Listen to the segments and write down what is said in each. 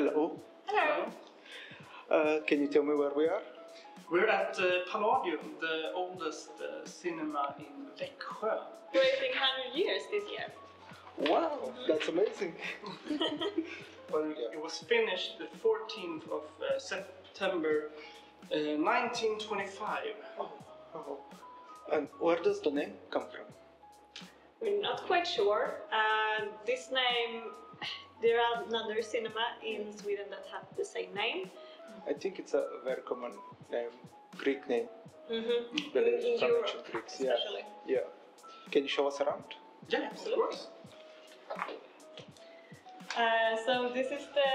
Hello. Hello. Can you tell me where we are? We're at Palladium, the oldest cinema in Växjö. Celebrating 100 years this year. Wow, that's amazing. It was finished the 14th of September 1925. Oh. And where does the name come from? We're not quite sure. This name, there are another cinema in Sweden that have the same name. I think it's a very common name, Greek name. Mm-hmm. In From Europe, ancient Greeks, especially. Yeah. Can you show us around? Yeah, absolutely. So this is the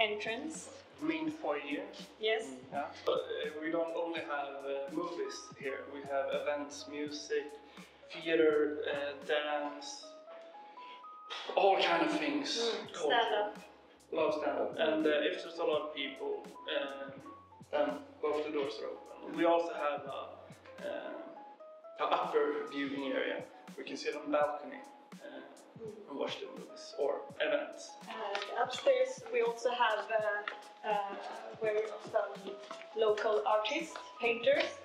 entrance. Main foyer. Yes. Yeah. We don't only have movies here. We have events, music, theater, dance, all kind of things. Stand up. A lot of stand-up. And if there's a lot of people, then both the doors are open. We also have an upper viewing area. We can sit on the balcony and watch the movies or events. Upstairs we also have where some local artists, painters,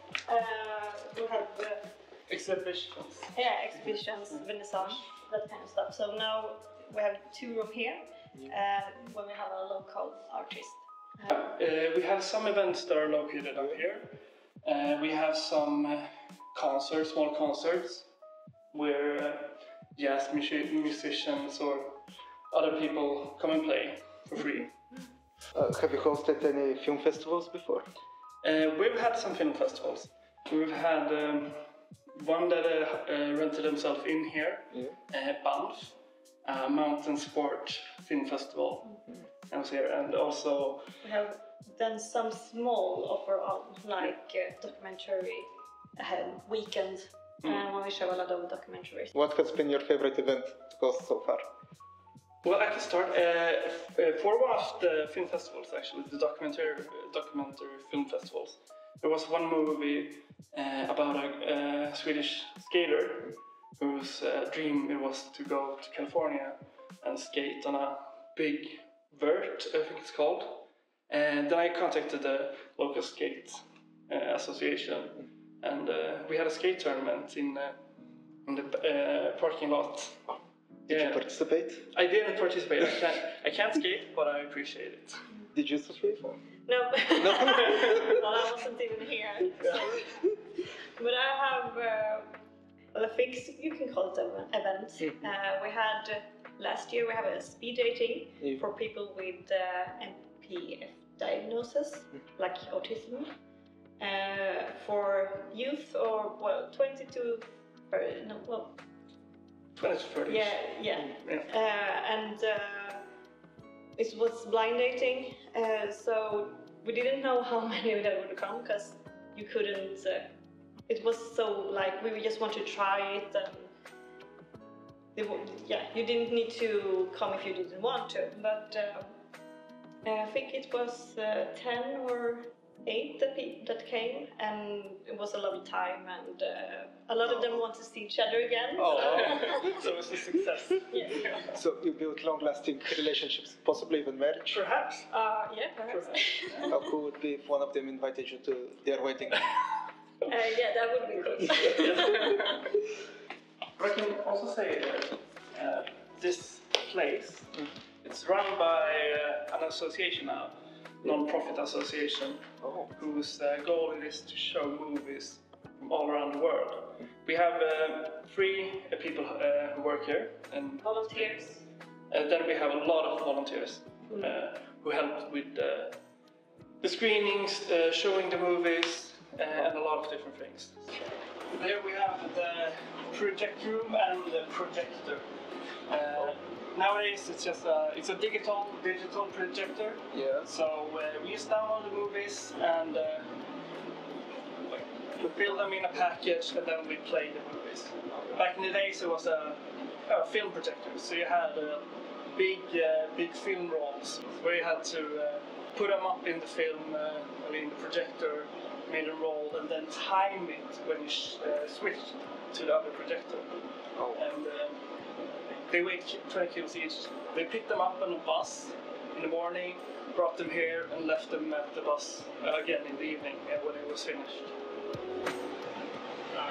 who have Exhibitions. exhibitions, vernissage, that kind of stuff. So now we have 2 rooms here where we have a local artist. We have some events that are located up here. We have some concerts, small concerts, where jazz musicians or other people come and play for free. Have you hosted any film festivals before? We've had some film festivals. We've had one that rented himself in here, Banff, Mountain Sport Film Festival. I was here, and also We have done some small offer on like documentary weekends when we show a lot of documentaries. What has been your favorite event to host so far? well, I can start for one of the film festivals, actually, the documentary film festivals. There was one movie about a Swedish skater whose dream it was to go to California and skate on a big vert, I think it's called. And then I contacted the local skate association, and we had a skate tournament in the parking lot. Did you participate? I didn't participate. I can't skate, but I appreciate it. Did you, Sophie? No, well, I wasn't even here. So. But I have, well, I think you can call it an event. We had, last year we have a speed dating for people with NPF diagnosis, like autism, for youth or, well, 20 to 30. Yeah. And it was blind dating, so we didn't know how many that would come because you couldn't. It was so like we just want to try it, and you didn't need to come if you didn't want to. But I think it was 10 or 8 that came, and it was a lovely time, and a lot of them want to see each other again. So it was a success. Yeah. So you built long-lasting relationships, possibly even marriage? Perhaps. Yeah, perhaps. How cool would be if one of them invited you to their wedding? Yeah, that would be good. But I can also say this place, it's run by an association now, non-profit association, whose goal it is to show movies from all around the world. We have 3 people who work here, and Volunteers. Then we have a lot of volunteers who help with the screenings, showing the movies, and a lot of different things. There we have the project room and the projector. Nowadays it's just a digital projector. Yeah. So we just download the movies and we build them in a package, and then we play the movies. Back in the days it was a film projector, so you had big film rolls where you had to put them up in the film, in the projector, made a roll, and then time it when you switch to the other projector. And they weighed 20 kilos each. They picked them up on a bus in the morning, brought them here, and left them at the bus again in the evening when it was finished.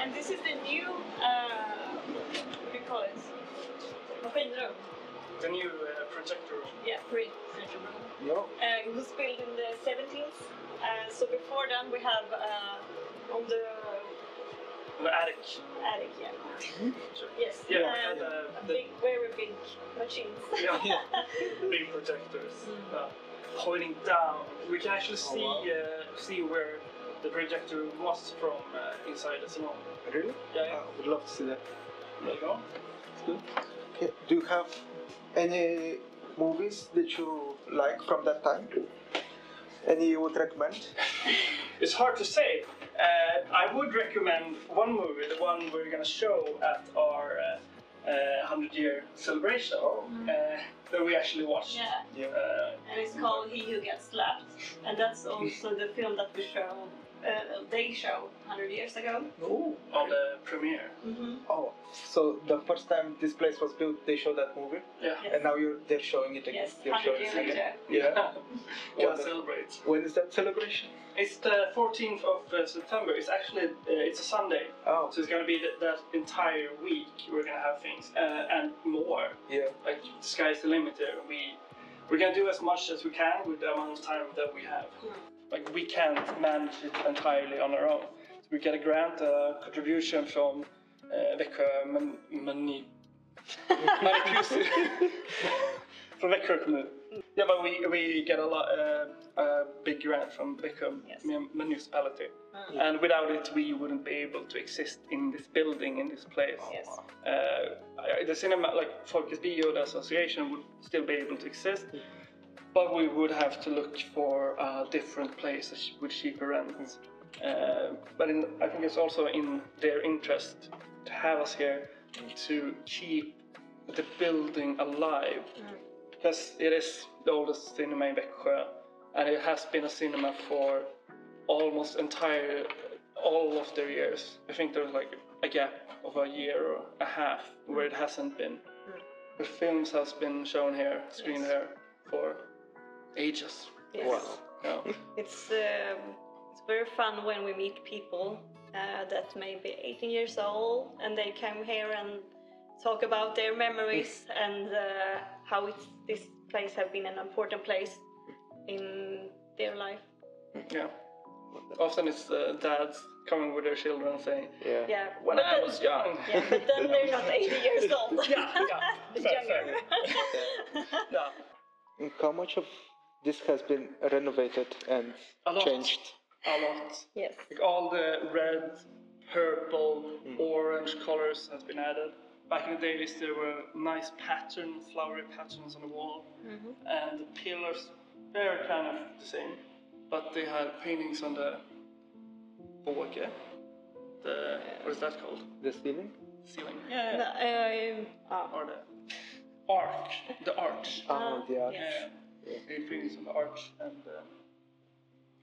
And this is the new, what do you call it? Maskinrum. The new projector room. Yeah, projector room. Yeah. It was built in the 70s. So before then we have on the attic. attic, yeah. Sure. Yes. Yeah, big, very big machines. Yeah. Big projectors pointing down. We can actually see where the projector was from inside the salon. Really? Yeah. I would love to see that. There you go. It's good. Okay. Do you have any movies that you like from that time? Any you would recommend? It's hard to say. I would recommend one movie, the one we're going to show at our 100-year celebration that we actually watched. Yeah. And it's called He Who Gets Slapped. And that's also the film that we show, they show 100 years ago. Oh. On the premiere. Mm-hmm. Oh, so the first time this place was built, they showed that movie? Yeah. Yes. And now they're showing it again. Yes, They're 100 showing years it again. later. Yeah. Gotta celebrate. When is that celebration? It's the 14th of September. It's actually it's a Sunday. Oh. So it's gonna be that entire week. We're gonna have things and more. Yeah. Like the sky's the limit there. We're gonna do as much as we can with the amount of time that we have. Like we can't manage it entirely on our own. So we get a grant, contribution from Växjö from Växjö kommun. Yeah, but we get a big grant from Växjö municipality, and without it we wouldn't be able to exist in this building, in this place. Yes. The cinema, like Folkets Bio, the association, would still be able to exist, but we would have to look for a different place with cheaper rents. But I think it's also in their interest to have us here to keep the building alive. Because it is the oldest cinema in Växjö, and it has been a cinema for almost all of their years. I think there's like a gap of a year or a half where it hasn't been. The films has been shown here, screened here for ages. Yes. Wow. Yeah. It's very fun when we meet people that may be 18 years old and they come here and talk about their memories and how this place has been an important place in their life. Yeah. Often it's dads coming with their children saying, Yeah. when I was young. Yeah, but then they're not 80 years old. Yeah. It's Fair. younger. Yeah. And how much of this has been renovated and A lot. changed? A lot. Yes. Like all the red, purple, orange colors has been added. Back in the days there were nice flowery patterns on the wall, and the pillars, they're kind of the same, but they had paintings on the båge. What is that called? The ceiling? Ceiling. Or the arch. The arch. Oh, the arch. Yes. They had paintings on the arch and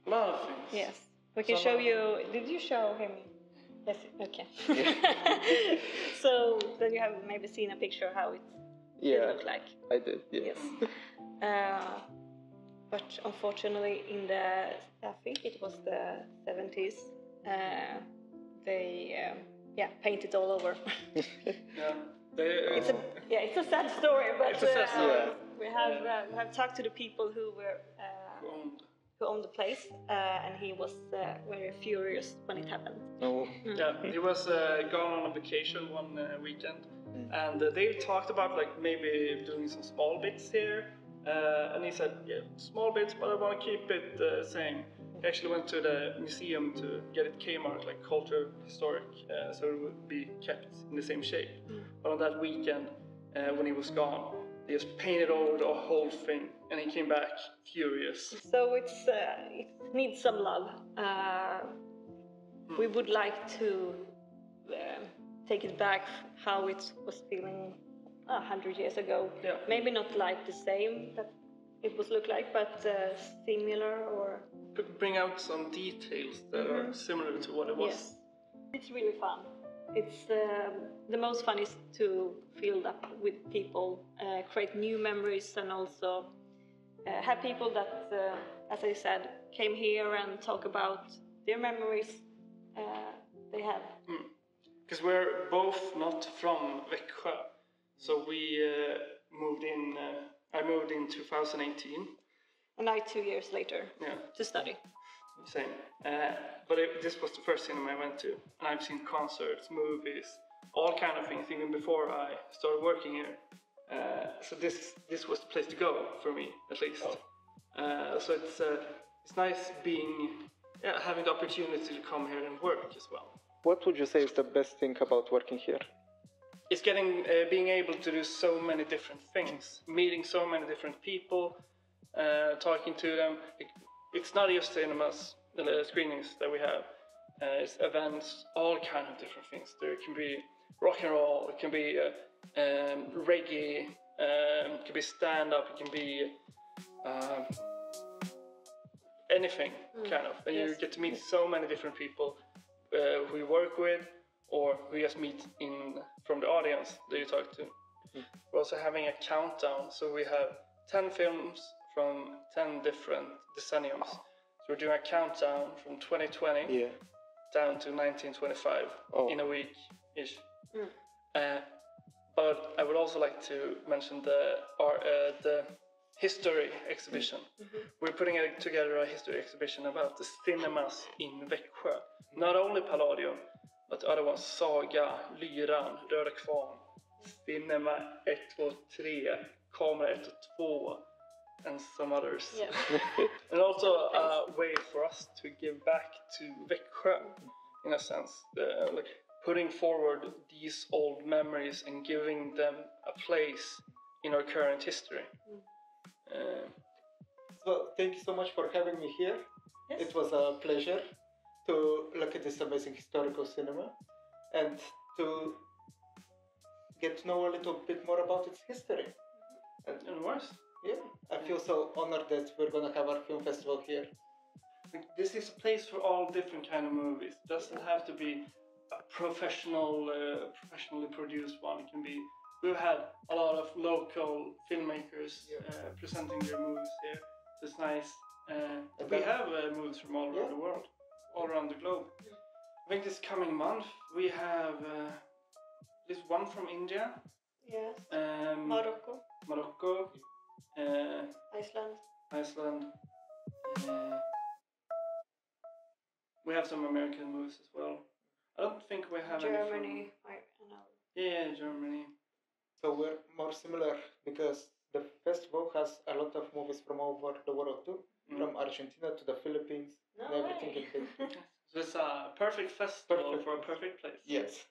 a lot of things. Yes. We can show you. Did you show him? Yes. Okay. So then you have maybe seen a picture of how it looked like. I did. Yeah. Yes. But unfortunately, in I think it was the 70s, they painted all over. Yeah. It's a sad story, but It's a sad story. we have talked to the people who owned the place, and he was very furious when it happened. Oh. Yeah, he was gone on a vacation one weekend, and they talked about like maybe doing some small bits here, and he said, yeah, small bits, but I want to keep it the same. He actually went to the museum to get it Kmart, like culture historic, so it would be kept in the same shape. But on that weekend, when he was gone, they just painted over the whole thing, and he came back furious. So it needs some love. We would like to take it back how it was feeling 100 years ago. Yeah. Maybe not like the same that it was look like, but similar or. Bring out some details that are similar to what it was. Yes. It's really fun. it's the most fun is to fill up with people, create new memories, and also have people that, as I said, came here and talk about their memories they have. Because we're both not from Växjö, so we moved in. I moved in 2018. And I 2 years later to study. Same. But this was the first cinema I went to, and I've seen concerts, movies, all kind of things even before I started working here. So this was the place to go for me, at least. So it's nice having the opportunity to come here and work as well. What would you say is the best thing about working here? It's being able to do so many different things, meeting so many different people, talking to them. It's not just cinemas, the screenings that we have. It's events, all kind of different things. There can be rock and roll, it can be reggae, it can be stand-up, it can be anything, kind of. And you get to meet so many different people who you work with, or who you just meet from the audience that you talk to. We're also having a countdown, so we have 10 films from 10 different decenniums. So we're doing a countdown from 2020 down to 1925 in a week-ish. But I would also like to mention the history exhibition. We're putting together a history exhibition about the cinemas in Växjö. Not only Palladium, but the other ones, Saga, Lyran, Röda Kvarn, Cinema 1, 2, 3, Kamera 1 och 2, and some others. And also a way for us to give back to Växjö, in a sense. Like putting forward these old memories and giving them a place in our current history. So thank you so much for having me here. Yes. It was a pleasure to look at this amazing historical cinema and to get to know a little bit more about its history. And worse. Yeah, I feel so honored that we're gonna have our film festival here. This is a place for all different kind of movies. It doesn't have to be a professionally produced one. It can be. We've had a lot of local filmmakers presenting their movies here. So it's nice. We have movies from all around the world, all around the globe. I think this coming month we have this one from India. Yes. Morocco. Iceland. We have some American movies as well. I don't think we have Germany. Yeah, Germany. So we're more similar because the festival has a lot of movies from all over the world too, from Argentina to the Philippines and everything in between. So it's a perfect festival for a perfect place. Yes.